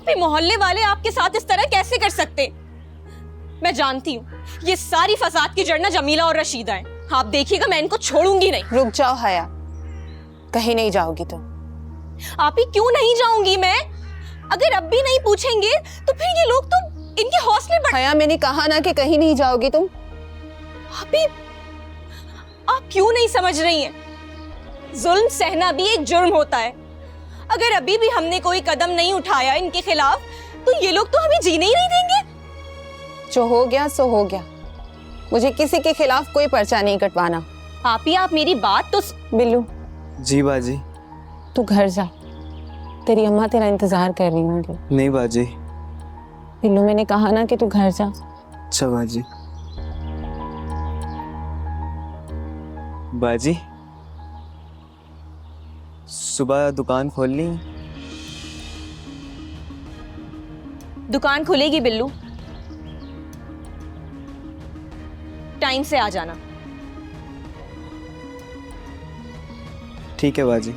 ही मोहल्ले वाले आपके साथ इस तरह कैसे कर सकते? मैं जानती हूँ ये सारी फसाद की जड़ ना जमीला और रशीदा है। आप देखिएगा मैं इनको छोड़ूंगी नहीं। रुक जाओ हया, कहीं नहीं जाओगी तुम। आप ही क्यों नहीं जाऊंगी मैं? अगर अब भी नहीं पूछेंगे तो फिर ये लोग तो इनके हौसले बढ़। हया, मैंने कहा ना कि कहीं नहीं जाओगी तुम। आप क्यों नहीं समझ रही हैं? जुल्म सहना भी एक जुर्म होता है। अगर अभी भी हमने कोई कदम नहीं उठाया इनके खिलाफ तो ये लोग तो हमें जीने ही नहीं देंगे। जो हो गया सो हो गया, मुझे किसी के खिलाफ कोई पर्चा नहीं कटवाना। आप मेरी बात तो बिल्लू। जी बाजी। तू घर जा, तेरी अम्मा तेरा इंतजार कर रही होंगी। नहीं बाजी। बिल्लू, मैंने कहा ना कि तू घर जा। अच्छा बाजी। बाजी, सुबह दुकान खोलनी? दुकान खुलेगी बिल्लू, टाइम से आ जाना। ठीक है बाजी।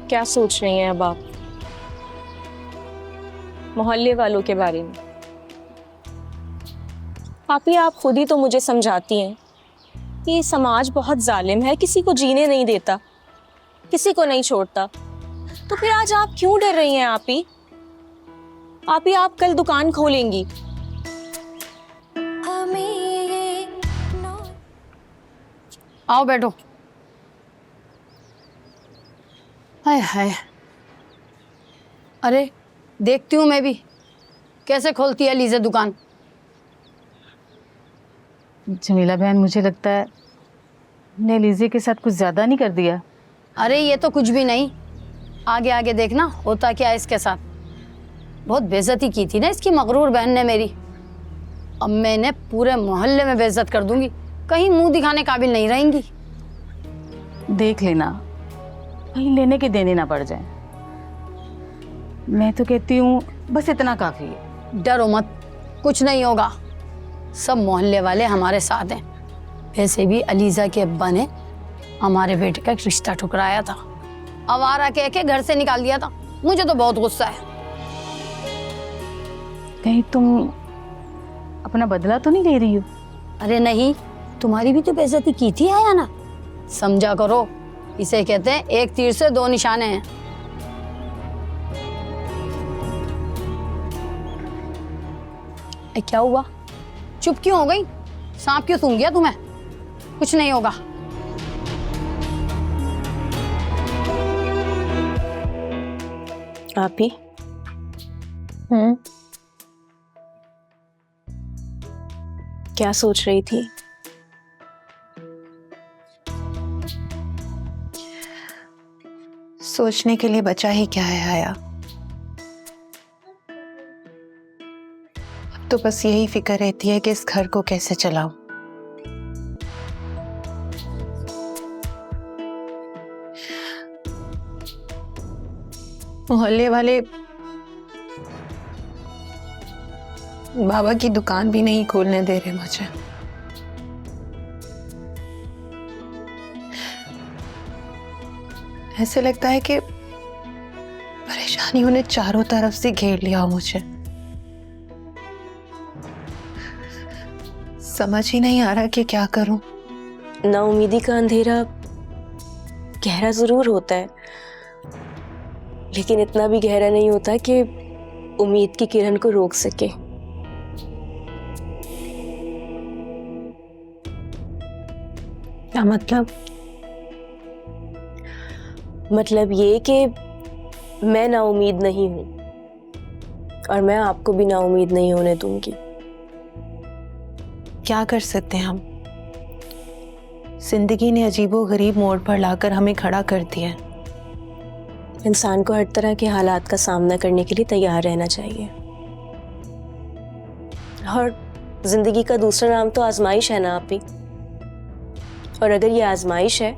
क्या सोच रही हैं अब आप मोहल्ले वालों के बारे में? आप खुद ही तो मुझे समझाती हैं कि ये समाज बहुत जालिम है, किसी को जीने नहीं देता, किसी को नहीं छोड़ता। तो फिर आज आप क्यों डर रही हैं? आप कल दुकान खोलेंगी। आओ बैठो। हाय हाय, अरे देखती हूँ मैं भी कैसे खोलती है लीज़ा दुकान। जमीला बहन, मुझे लगता है ने लीज़े के साथ कुछ ज़्यादा नहीं कर दिया? अरे ये तो कुछ भी नहीं, आगे आगे देखना होता क्या है इसके साथ। बहुत बेइज्जती की थी ना इसकी मगरूर बहन ने मेरी। अब मैंने पूरे मोहल्ले में बेइज्जत कर दूंगी, कहीं मुंह दिखाने काबिल नहीं रहेंगी। देख लेना, कहीं लेने के देने ना पड़ जाए। मैं तो कहती हूँ बस इतना काफ़ी है। डरो मत, कुछ नहीं होगा। सब मोहल्ले वाले हमारे साथ हैं। वैसे भी अलीज़ा के अब्बा ने हमारे बेटे का एक रिश्ता ठुकराया था, आवारा कह के घर से निकाल दिया था। मुझे तो बहुत गुस्सा है। कहीं तुम अपना बदला तो नहीं ले रही हो? अरे नहीं, तुम्हारी भी तो बेइज्जती की थी आया ना, समझा करो। इसे कहते हैं एक तीर से दो निशाने हैं। क्या हुआ, चुप क्यों हो गई? सांप क्यों सूंघ गया तुम्हें? कुछ नहीं होगा। आप ही क्या सोच रही थी? सोचने के लिए बचा ही क्या है हया। अब तो बस यही फिक्र रहती है कि इस घर को कैसे चलाऊं। मोहल्ले वाले बाबा की दुकान भी नहीं खोलने दे रहे मुझे। ऐसे लगता है कि परेशानियों ने चारों तरफ से घेर लिया मुझे। समझ ही नहीं आ रहा कि क्या करूं। नाउमीदी का अंधेरा गहरा जरूर होता है, लेकिन इतना भी गहरा नहीं होता कि उम्मीद की किरण को रोक सके। क्या मतलब? मतलब ये कि मैं नाउमीद नहीं हूं और मैं आपको भी नाउमीद नहीं होने दूंगी। क्या कर सकते हैं हम? जिंदगी ने अजीबो गरीब मोड़ पर लाकर हमें खड़ा कर दिया है। इंसान को हर तरह के हालात का सामना करने के लिए तैयार रहना चाहिए। और जिंदगी का दूसरा नाम तो आजमाइश है ना आप भी। और अगर ये आजमाइश है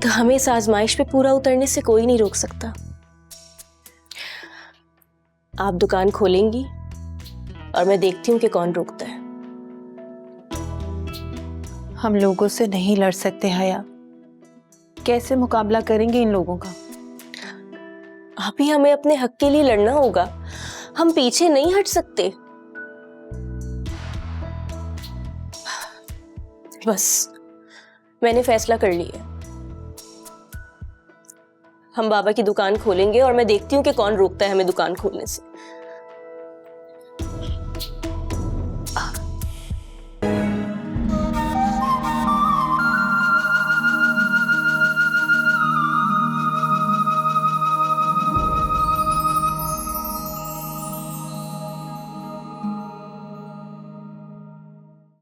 तो हमें इस आजमाइश पे पूरा उतरने से कोई नहीं रोक सकता। आप दुकान खोलेंगी और मैं देखती हूँ कि कौन रोकता है। हम लोगों से नहीं लड़ सकते हया, कैसे मुकाबला करेंगे इन लोगों का? अभी हमें अपने हक के लिए लड़ना होगा, हम पीछे नहीं हट सकते। बस मैंने फैसला कर लिया, हम बाबा की दुकान खोलेंगे और मैं देखती हूँ कि कौन रोकता है हमें दुकान खोलने से।